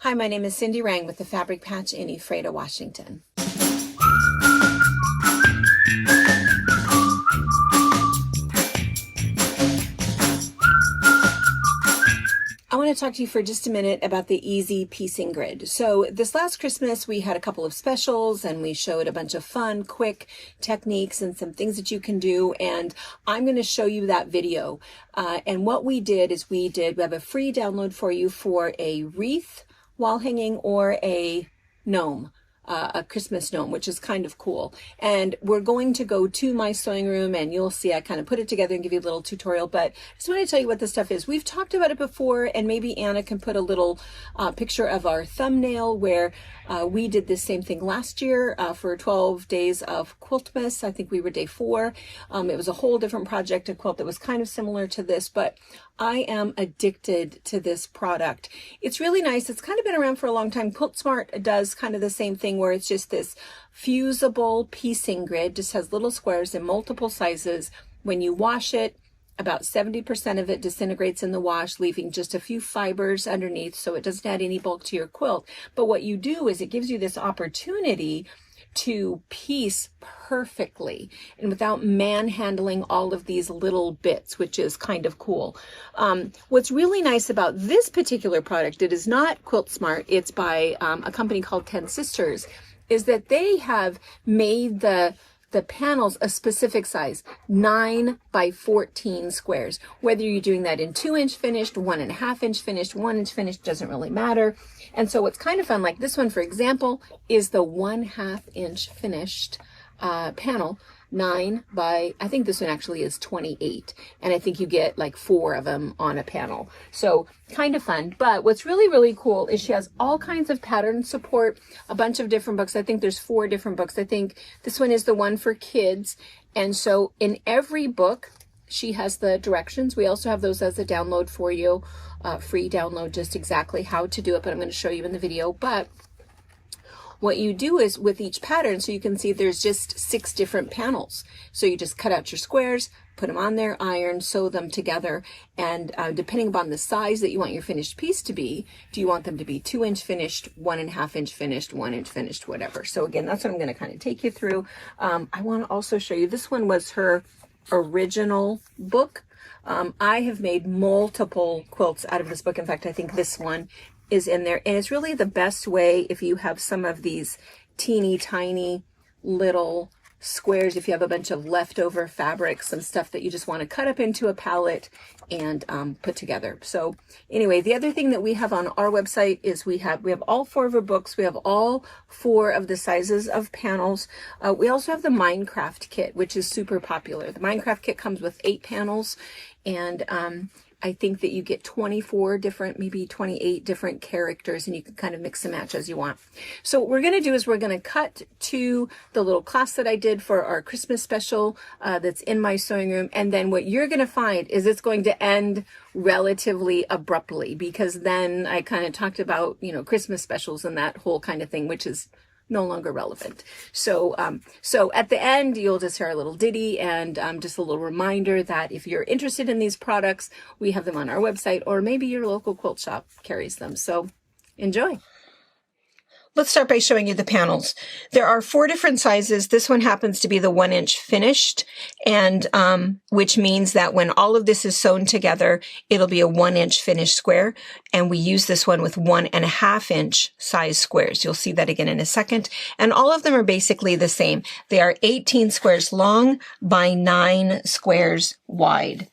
Hi, my name is Cindy Rang with the Fabric Patch in Ephrata, Washington. I want to talk to you for just a minute about the Easy Piecing Grid. So this last Christmas, we had a couple of specials and we showed a bunch of fun, quick techniques and some things that you can do. And I'm going to show you that video. And what we did is we have a free download for you for a wreath, wall hanging, or a gnome. A Christmas gnome, which is kind of cool. And we're going to go to my sewing room and you'll see I kind of put it together and give you a little tutorial, but I just want to tell you what this stuff is. We've talked about it before, and maybe Anna can put a little picture of our thumbnail where we did this same thing last year for 12 days of Quiltmas. I think we were day 4. It was a whole different project, a quilt that was kind of similar to this, but I am addicted to this product. It's really nice. It's kind of been around for a long time. Quilt Smart does kind of the same thing where it's just this fusible piecing grid, just has little squares in multiple sizes. When you wash it, about 70% of it disintegrates in the wash, leaving just a few fibers underneath, so it doesn't add any bulk to your quilt. But what you do is it gives you this opportunity to piece perfectly and without manhandling all of these little bits, which is kind of cool. What's really nice about this particular product, it is not Quilt Smart, it's by a company called 10 Sisters, is that they have made the panels a specific size, 9 by 14 squares. Whether you're doing that in 2-inch finished, 1.5-inch finished, 1-inch finished, doesn't really matter. And so what's kind of fun, like this one, for example, is the 1/2-inch finished panel, 9 by, I think this one actually is 28. And I think you get like 4 of them on a panel. So kind of fun. But what's really, really cool is she has all kinds of pattern support, a bunch of different books. I think there's 4 different books. I think this one is the one for kids. And so in every book, she has the directions. We also have those as a download for you, free download, just exactly how to do it. But I'm going to show you in the video. But what you do is with each pattern, so you can see there's just 6 different panels. So you just cut out your squares, put them on there, iron, sew them together. And depending upon the size that you want your finished piece to be, do you want them to be 2-inch finished, 1.5-inch finished, 1-inch finished, whatever. So again, that's what I'm going to kind of take you through. I want to also show you, this one was her original book. I have made multiple quilts out of this book. In fact, I think this one is in there, and it's really the best way if you have some of these teeny tiny little squares, if you have a bunch of leftover fabric, some stuff that you just want to cut up into a palette and put together. So anyway, the other thing that we have on our website is we have all 4 of her books. We have all 4 of the sizes of panels. We also have the Minecraft kit, which is super popular. The Minecraft kit comes with 8 panels, and I think that you get 24 different, maybe 28 different characters, and you can kind of mix and match as you want. So what we're going to do is we're going to cut to the little class that I did for our Christmas special that's in my sewing room. And then what you're going to find is it's going to end relatively abruptly, because then I kind of talked about, Christmas specials and that whole kind of thing, which is no longer relevant. So so at the end, you'll just hear a little ditty and just a little reminder that if you're interested in these products, we have them on our website, or maybe your local quilt shop carries them. So enjoy. Let's start by showing you the panels. There are 4 different sizes. This one happens to be the 1-inch finished, and which means that when all of this is sewn together, it'll be a 1-inch finished square. And we use this one with 1.5-inch size squares. You'll see that again in a second. And all of them are basically the same. They are 18 squares long by 9 squares wide.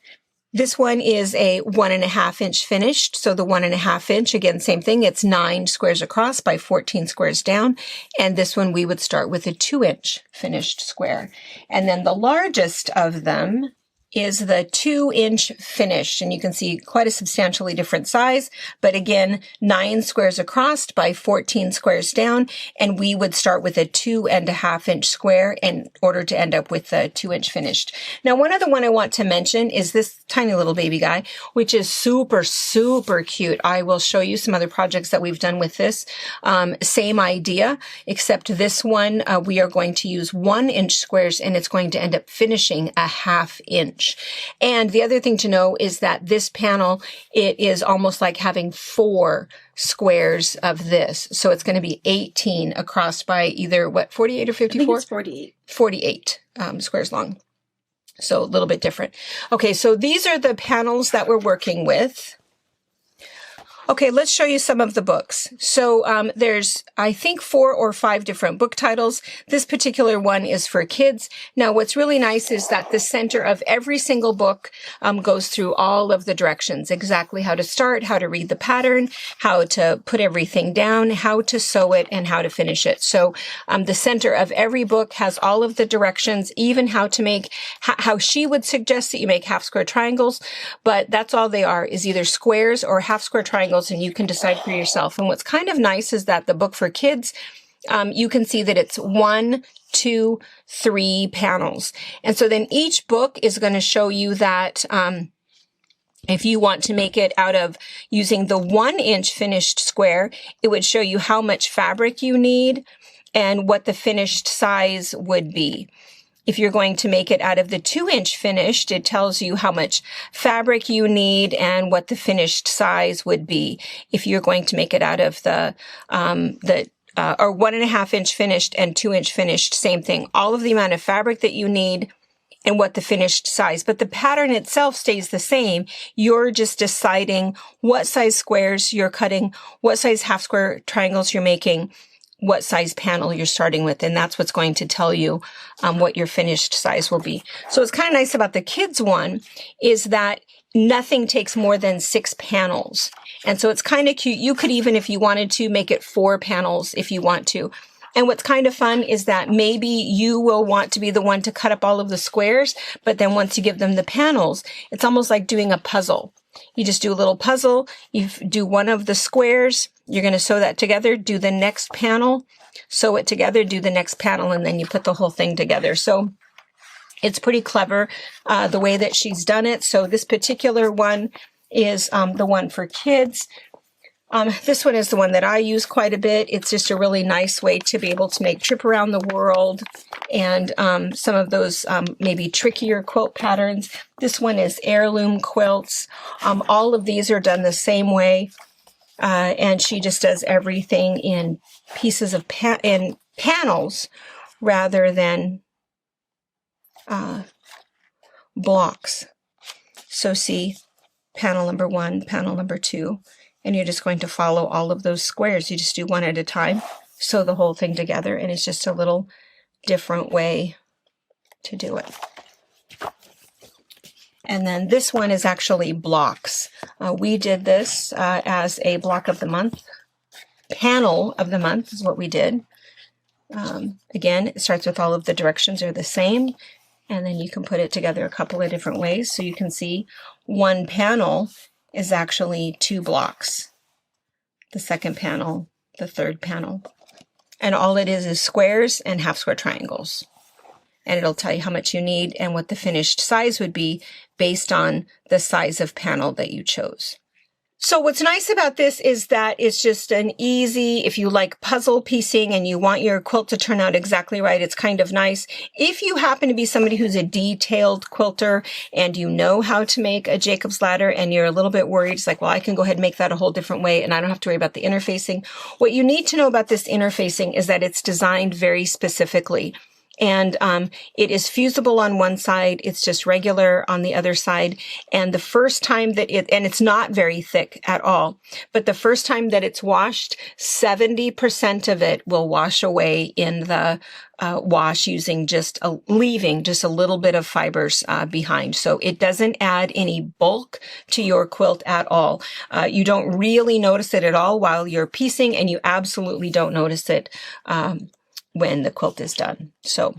This one is a 1.5-inch finished. So the 1.5-inch, again, same thing. It's 9 squares across by 14 squares down. And this one, we would start with a 2-inch finished square. And then the largest of them is the 2-inch finished, and you can see quite a substantially different size, but again, 9 squares across by 14 squares down, and we would start with a 2.5-inch square in order to end up with the 2-inch finished. Now, one other one I want to mention is this tiny little baby guy, which is super, super cute. I will show you some other projects that we've done with this. Same idea, except this one, we are going to use 1-inch squares, and it's going to end up finishing a 1/2 inch. inch. And the other thing to know is that this panel, it is almost like having 4 squares of this. So it's going to be 18 across by either, what, 48 or 54? I think it's 48. 48 squares long. So a little bit different. Okay, so these are the panels that we're working with. Okay, let's show you some of the books. So there's, I think, 4 or 5 different book titles. This particular one is for kids. Now, what's really nice is that the center of every single book goes through all of the directions, exactly how to start, how to read the pattern, how to put everything down, how to sew it, and how to finish it. So the center of every book has all of the directions, even how to make, how she would suggest that you make half square triangles, but that's all they are, is either squares or half square triangles, and you can decide for yourself. And what's kind of nice is that the book for kids, you can see that it's 1, 2, 3 panels. And so then each book is going to show you that if you want to make it out of using the 1-inch finished square, it would show you how much fabric you need and what the finished size would be. If you're going to make it out of the 2-inch finished, it tells you how much fabric you need and what the finished size would be. If you're going to make it out of the or 1.5-inch finished and 2-inch finished, same thing. All of the amount of fabric that you need and what the finished size. But the pattern itself stays the same. You're just deciding what size squares you're cutting, what size half square triangles you're making, what size panel you're starting with, and that's what's going to tell you what your finished size will be. So what's kind of nice about the kids one is that nothing takes more than 6 panels. And so it's kind of cute. You could even, if you wanted to, make it 4 panels if you want to. And what's kind of fun is that maybe you will want to be the one to cut up all of the squares, but then once you give them the panels, it's almost like doing a puzzle. You just do a little puzzle, you do one of the squares, you're going to sew that together, do the next panel, sew it together, do the next panel, and then you put the whole thing together. So it's pretty clever the way that she's done it. So this particular one is the one for kids. This one is the one that I use quite a bit. It's just a really nice way to be able to make trip around the world and some of those maybe trickier quilt patterns. This one is heirloom quilts. All of these are done the same way. And she just does everything in pieces of in panels rather than blocks. So see panel number 1, panel number 2. And you're just going to follow all of those squares. You just do one at a time, sew the whole thing together, and it's just a little different way to do it. And then this one is actually blocks. We did this as a block of the month. Panel of the month is what we did. Again, it starts with all of the directions are the same, and then you can put it together a couple of different ways. So you can see one panel is actually 2 blocks. The second panel, the third panel. And all it is squares and half square triangles. And it'll tell you how much you need and what the finished size would be based on the size of panel that you chose. So what's nice about this is that it's just an easy, if you like puzzle piecing and you want your quilt to turn out exactly right, it's kind of nice. If you happen to be somebody who's a detailed quilter and you know how to make a Jacob's ladder and you're a little bit worried, it's like, well, I can go ahead and make that a whole different way and I don't have to worry about the interfacing. What you need to know about this interfacing is that it's designed very specifically. And it is fusible on one side, it's just regular on the other side. And the first time that and it's not very thick at all, but the first time that it's washed, 70% of it will wash away in the wash using leaving just a little bit of fibers behind. So it doesn't add any bulk to your quilt at all. You don't really notice it at all while you're piecing, and you absolutely don't notice it when the quilt is done. So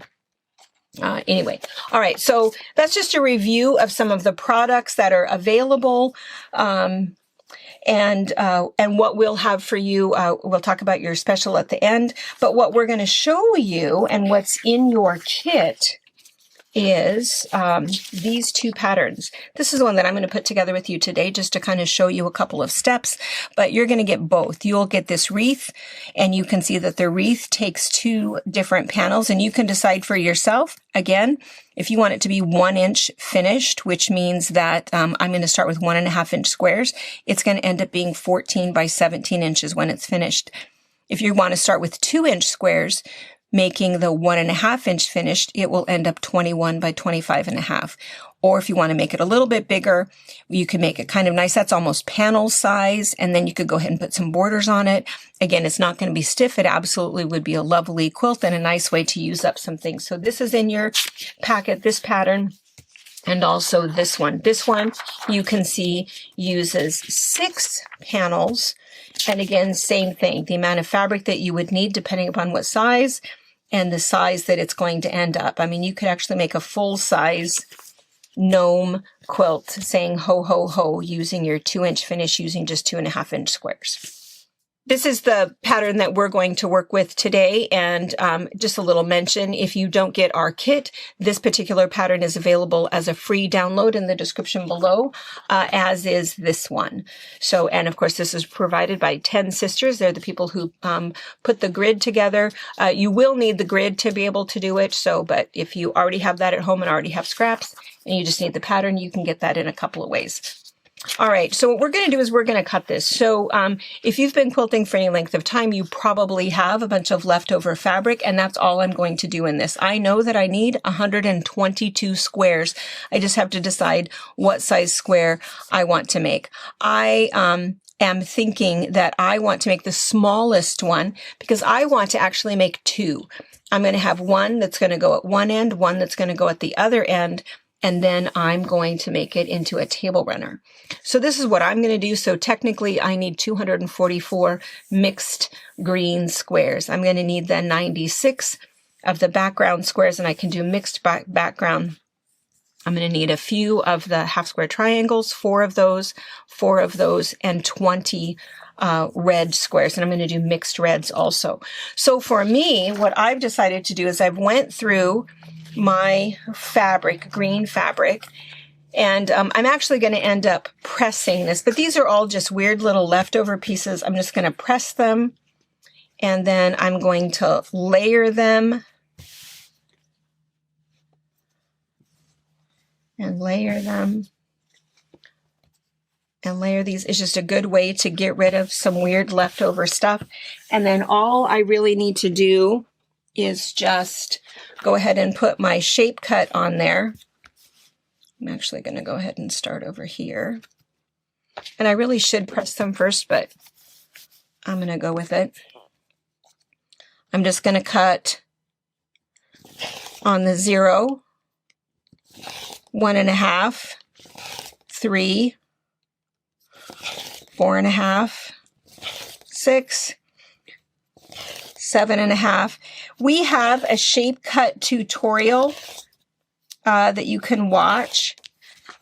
anyway, all right, so that's just a review of some of the products that are available and what we'll have for you. We'll talk about your special at the end, but what we're going to show you and what's in your kit is these two patterns. This is the one that I'm going to put together with you today just to kind of show you a couple of steps, but you're going to get both. You'll get this wreath, and you can see that the wreath takes two different panels, and you can decide for yourself, again, if you want it to be 1 inch finished, which means that I'm going to start with 1.5 inch squares. It's going to end up being 14 by 17 inches when it's finished. If you want to start with 2 inch squares, making the 1.5 inch finished, it will end up 21 by 25.5. Or if you want to make it a little bit bigger, you can make it kind of nice. That's almost panel size. And then you could go ahead and put some borders on it. Again, it's not going to be stiff. It absolutely would be a lovely quilt and a nice way to use up some things. So this is in your packet, this pattern. And also this one. This one, you can see, uses 6 panels. And again, same thing. The amount of fabric that you would need depending upon what size and the size that it's going to end up. I mean, you could actually make a full-size gnome quilt saying ho, ho, ho using your 2 inch finish using just 2.5 inch squares. This is the pattern that we're going to work with today, and just a little mention, if you don't get our kit, this particular pattern is available as a free download in the description below, as is this one. So, and of course, this is provided by 10 sisters. They're the people who put the grid together. You will need the grid to be able to do it, so, but if you already have that at home and already have scraps, and you just need the pattern, you can get that in a couple of ways. All right, so what we're going to do is we're going to cut this. So if you've been quilting for any length of time, you probably have a bunch of leftover fabric, and that's all I'm going to do in this. I know that I need 122 squares. I just have to decide what size square I want to make. I am thinking that I want to make the smallest one because I want to actually make 2. I'm going to have one that's going to go at one end, one that's going to go at the other end, and then I'm going to make it into a table runner. So this is what I'm going to do. So technically I need 244 mixed green squares. I'm going to need then 96 of the background squares, and I can do mixed background. I'm going to need a few of the half square triangles, 4 of those, and 20 red squares. And I'm going to do mixed reds also. So for me, what I've decided to do is I've went through my fabric, green fabric, and I'm actually going to end up pressing this, but these are all just weird little leftover pieces. I'm just going to press them, and then I'm going to layer them and layer them and layer these. It's just a good way to get rid of some weird leftover stuff. And then all I really need to do is just go ahead and put my shape cut on there. I'm actually going to go ahead and start over here. And I really should press them first, but I'm going to go with it. I'm just going to cut on the 0, 1.5, 3, 4.5, 6, 7.5. We have a shape cut tutorial that you can watch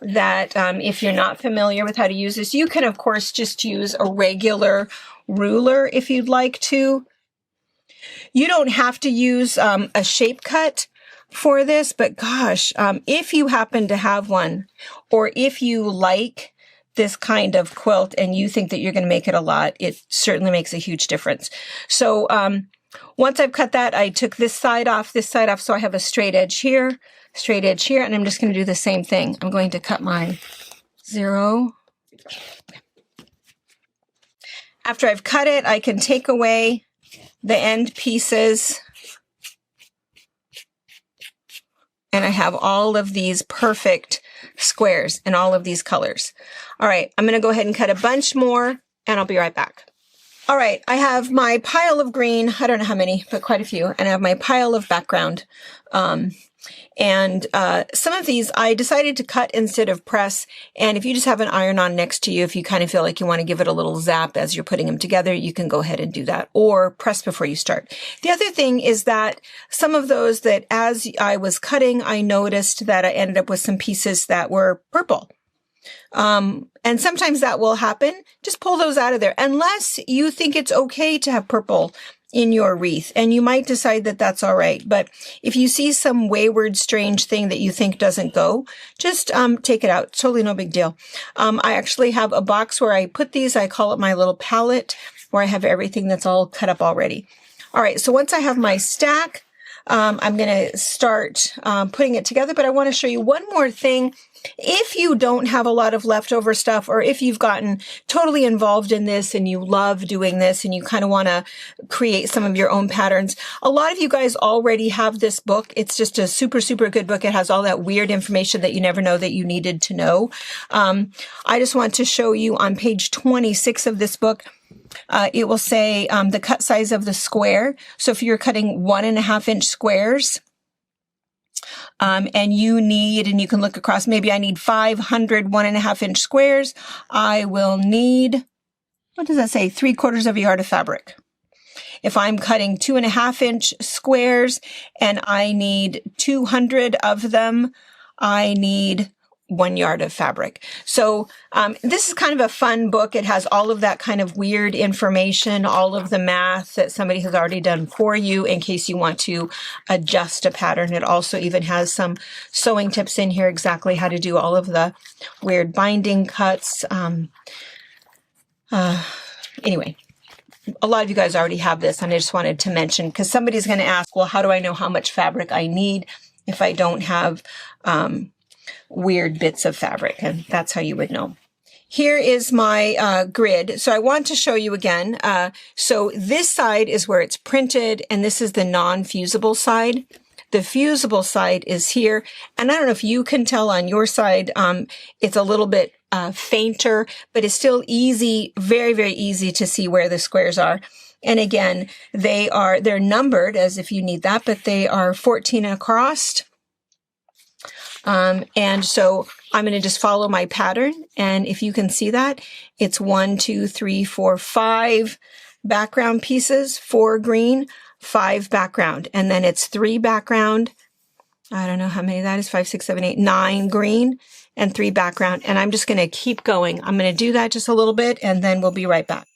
that if you're not familiar with how to use this, you can of course just use a regular ruler if you'd like to. You don't have to use a shape cut for this, but gosh, if you happen to have one, or if you like this kind of quilt and you think that you're going to make it a lot, it certainly makes a huge difference. So once I've cut that, I took this side off, so I have a straight edge here, and I'm just going to do the same thing. I'm going to cut my 0. After I've cut it, I can take away the end pieces, and I have all of these perfect squares in all of these colors. All right, I'm going to go ahead and cut a bunch more, and I'll be right back. All right, I have my pile of green, I don't know how many, but quite a few, and I have my pile of background. Some of these I decided to cut instead of press, and if you just have an iron on next to you, if you kind of feel like you want to give it a little zap as you're putting them together, you can go ahead and do that, or press before you start. The other thing is that some of those that as I was cutting, I noticed that I ended up with some pieces that were purple. And sometimes that will happen. Just pull those out of there, unless you think it's okay to have purple in your wreath, and you might decide that that's all right. But if you see some wayward, strange thing that you think doesn't go, just take it out. Totally no big deal. I actually have a box where I put these. I call it my little palette, where I have everything that's all cut up already. All right, so once I have my stack, I'm going to start putting it together, but I want to show you one more thing. If you don't have a lot of leftover stuff, or if you've gotten totally involved in this and you love doing this and you kind of want to create some of your own patterns, a lot of you guys already have this book. It's just a super, super good book. It has all that weird information that you never know that you needed to know. I just want to show you on page 26 of this book, it will say the cut size of the square. So if you're cutting 1.5-inch squares, and you need, and you can look across, maybe I need 500 1.5-inch squares. I will need, what does that say? 3/4 yard of fabric. If I'm cutting 2.5-inch squares and I need 200 of them, I need 1 yard of fabric. So this is kind of a fun book. It has all of that kind of weird information, all of the math that somebody has already done for you in case you want to adjust a pattern. It also even has some sewing tips in here, exactly how to do all of the weird binding cuts. Anyway, a lot of you guys already have this, and I just wanted to mention, because somebody's going to ask, well, how do I know how much fabric I need if I don't have weird bits of fabric? And that's how you would know. Here is my grid. So I want to show you again. So this side is where it's printed, and this is the non-fusible side. The fusible side is here. And I don't know if you can tell on your side, it's a little bit fainter, but it's still easy, very, very easy to see where the squares are. And again, they're numbered as if you need that, but they are 14 across. And so I'm going to just follow my pattern. And if you can see that, it's 1, 2, 3, 4, 5 background pieces, 4 green, 5 background. And then it's 3 background. I don't know how many that is, 5, 6, 7, 8, 9 green and 3 background. And I'm just going to keep going. I'm going to do that just a little bit, and then we'll be right back.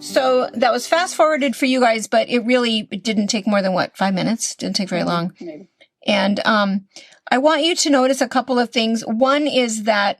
So that was fast forwarded for you guys, but it didn't take more than 5 minutes? Didn't take very long. Maybe. And I want you to notice a couple of things. One is that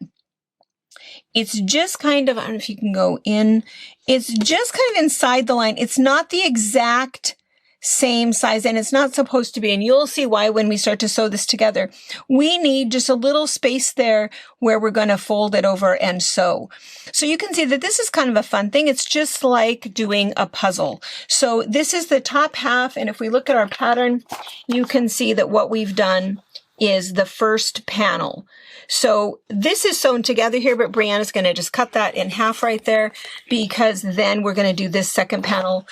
it's just kind of, I don't know if you can go in, it's just kind of inside the line. It's not the exact same size, and it's not supposed to be. And you'll see why when we start to sew this together. We need just a little space there where we're going to fold it over and sew. So you can see that this is kind of a fun thing. It's just like doing a puzzle. So this is the top half, and if we look at our pattern, you can see that what we've done is the first panel. So this is sewn together here, but Brianna's going to just cut that in half right there, because then we're going to do this second panel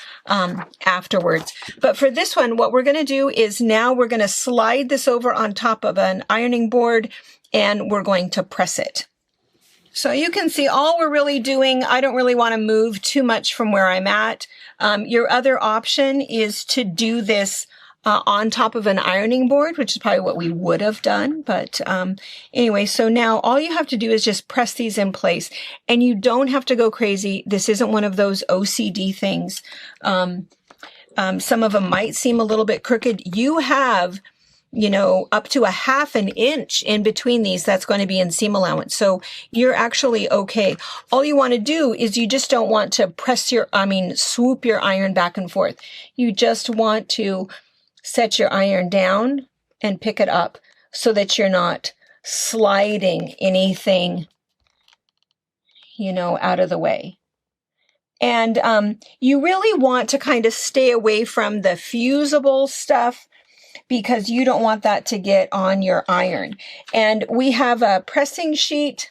afterwards. But for this one, what we're going to do is now we're going to slide this over on top of an ironing board, and we're going to press it. So you can see all we're really doing, I don't really want to move too much from where I'm at. Your other option is to do this on top of an ironing board, which is probably what we would have done. But anyway, so now all you have to do is just press these in place, and you don't have to go crazy. This isn't one of those OCD things. Some of them might seem a little bit crooked. You have, up to 1/2 inch in between these. That's going to be in seam allowance. So you're actually okay. All you want to do is you just don't want to swoop your iron back and forth. You just want to set your iron down and pick it up so that you're not sliding anything, out of the way. And you really want to kind of stay away from the fusible stuff, because you don't want that to get on your iron. And we have a pressing sheet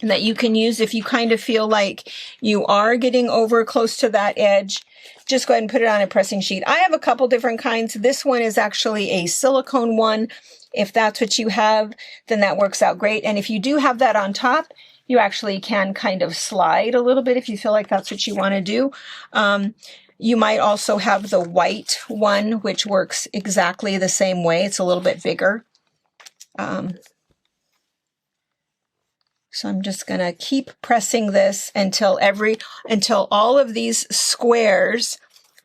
that you can use if you kind of feel like you are getting over close to that edge. Just go ahead and put it on a pressing sheet. I have a couple different kinds. This one is actually a silicone one If that's what you have, then that works out great. And if you do have that on top, you actually can kind of slide a little bit if you feel like that's what you want to do. You might also have the white one, which works exactly the same way. It's a little bit bigger. So I'm just going to keep pressing this until all of these squares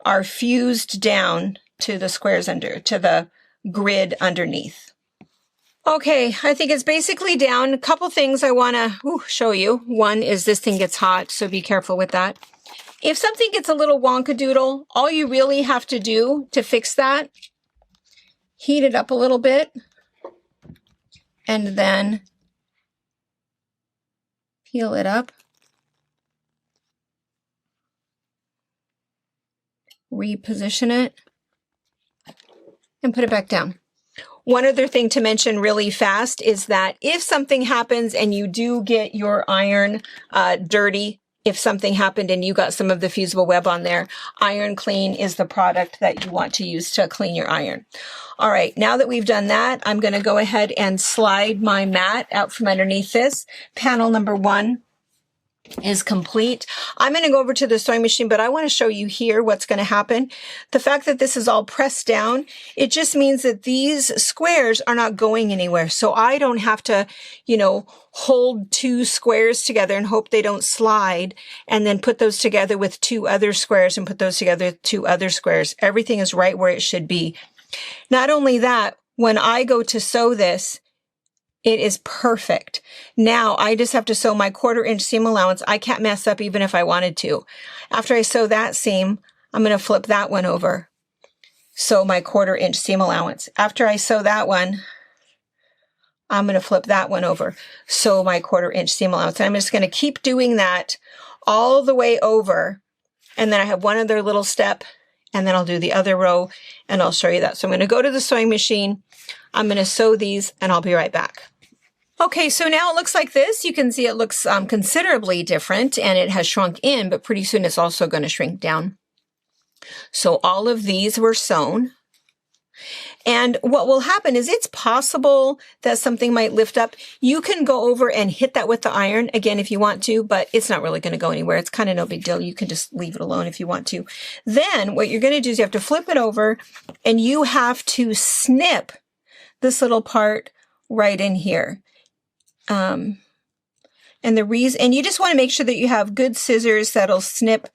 are fused down to the squares to the grid underneath. Okay, I think it's basically down. A couple things I want to show you. One is this thing gets hot, so be careful with that. If something gets a little wonkadoodle, all you really have to do to fix that, heat it up a little bit, and then peel it up, reposition it, and put it back down. One other thing to mention really fast is that if something happens and you do get your iron dirty, if something happened and you got some of the fusible web on there, Iron Clean is the product that you want to use to clean your iron. All right, now that we've done that, I'm going to go ahead and slide my mat out from underneath this. Panel number 1 is complete. I'm going to go over to the sewing machine, but I want to show you here what's going to happen. The fact that this is all pressed down, it just means that these squares are not going anywhere. So I don't have to, hold 2 squares together and hope they don't slide, and then put those together with 2 other squares and put those together with 2 other squares. Everything is right where it should be. Not only that, when I go to sew this, it is perfect. Now I just have to sew my 1/4 inch seam allowance. I can't mess up even if I wanted to. After I sew that seam, I'm going to flip that one over. Sew my 1/4 inch seam allowance. After I sew that one, I'm going to flip that one over. Sew my 1/4 inch seam allowance. And I'm just going to keep doing that all the way over. And then I have one other little step, and then I'll do the other row, and I'll show you that. So I'm going to go to the sewing machine. I'm going to sew these, and I'll be right back. Okay, so now it looks like this. You can see it looks considerably different, and it has shrunk in, but pretty soon it's also going to shrink down. So all of these were sewn. And what will happen is it's possible that something might lift up. You can go over and hit that with the iron again if you want to, but it's not really going to go anywhere. It's kind of no big deal. You can just leave it alone if you want to. Then what you're going to do is you have to flip it over, and you have to snip this little part right in here. And you just want to make sure that you have good scissors that'll snip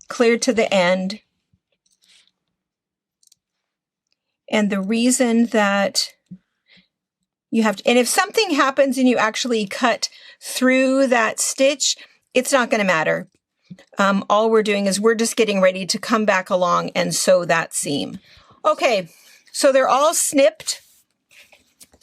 clear to the end. And the reason that you have to, and if something happens and you actually cut through that stitch, it's not going to matter. All we're doing is we're just getting ready to come back along and sew that seam. Okay, so they're all snipped.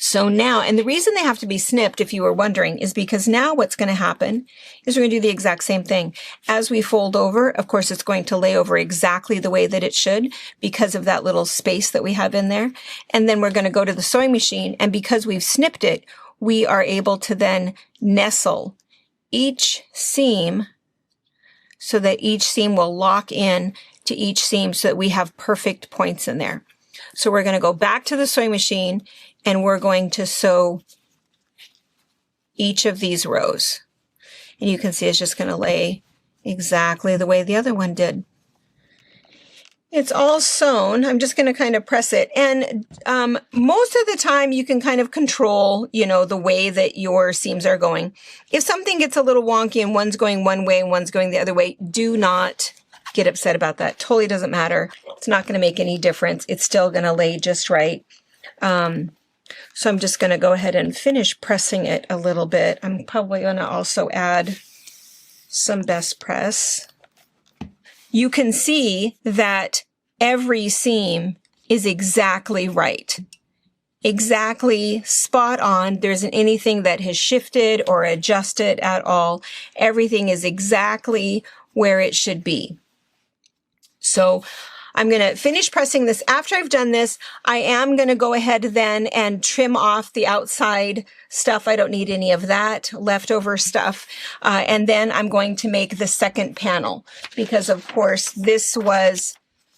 So now, and the reason they have to be snipped, if you were wondering, is because now what's going to happen is we're going to do the exact same thing. As we fold over, of course, it's going to lay over exactly the way that it should because of that little space that we have in there. And then we're going to go to the sewing machine, and because we've snipped it, we are able to then nestle each seam so that each seam will lock in to each seam so that we have perfect points in there. So we're going to go back to the sewing machine, and we're going to sew each of these rows. And you can see it's just going to lay exactly the way the other one did. It's all sewn. I'm just going to kind of press it. And most of the time you can kind of control, the way that your seams are going. If something gets a little wonky and one's going one way and one's going the other way, do not get upset about that. Totally doesn't matter. It's not going to make any difference. It's still going to lay just right. So I'm just going to go ahead and finish pressing it a little bit. I'm probably going to also add some best press. You can see that every seam is exactly right. Exactly spot on. There isn't anything that has shifted or adjusted at all. Everything is exactly where it should be. So I'm going to finish pressing this. After I've done this, I am going to go ahead then and trim off the outside stuff. I don't need any of that leftover stuff. And then I'm going to make the second panel because, of course, this was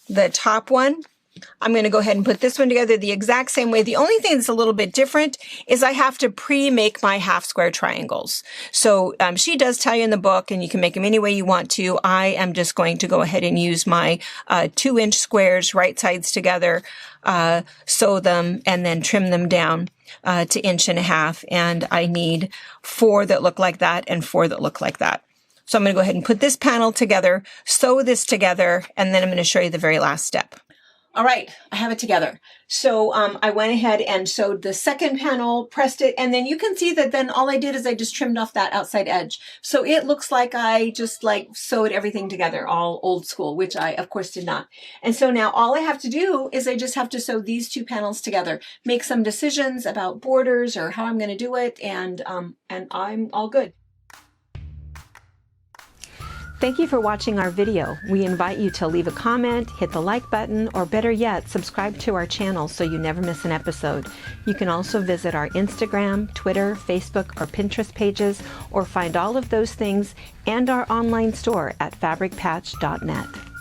the top one. I'm going to go ahead and put this one together the exact same way. The only thing that's a little bit different is I have to pre-make my half square triangles. So she does tell you in the book, and you can make them any way you want to. I am just going to go ahead and use my 2-inch squares, right sides together, sew them, and then trim them down to 1.5 inches. And I need 4 that look like that and 4 that look like that. So I'm going to go ahead and put this panel together, sew this together, and then I'm going to show you the very last step. All right, I have it together. So I went ahead and sewed the second panel, pressed it, and then you can see that then all I did is I just trimmed off that outside edge. So it looks like I just like sewed everything together, all old school, which I of course did not. And so now all I have to do is I just have to sew these 2 panels together, make some decisions about borders or how I'm going to do it, and I'm all good. Thank you for watching our video. We invite you to leave a comment, hit the like button, or better yet, subscribe to our channel so you never miss an episode. You can also visit our Instagram, Twitter, Facebook, or Pinterest pages, or find all of those things and our online store at fabricpatch.net.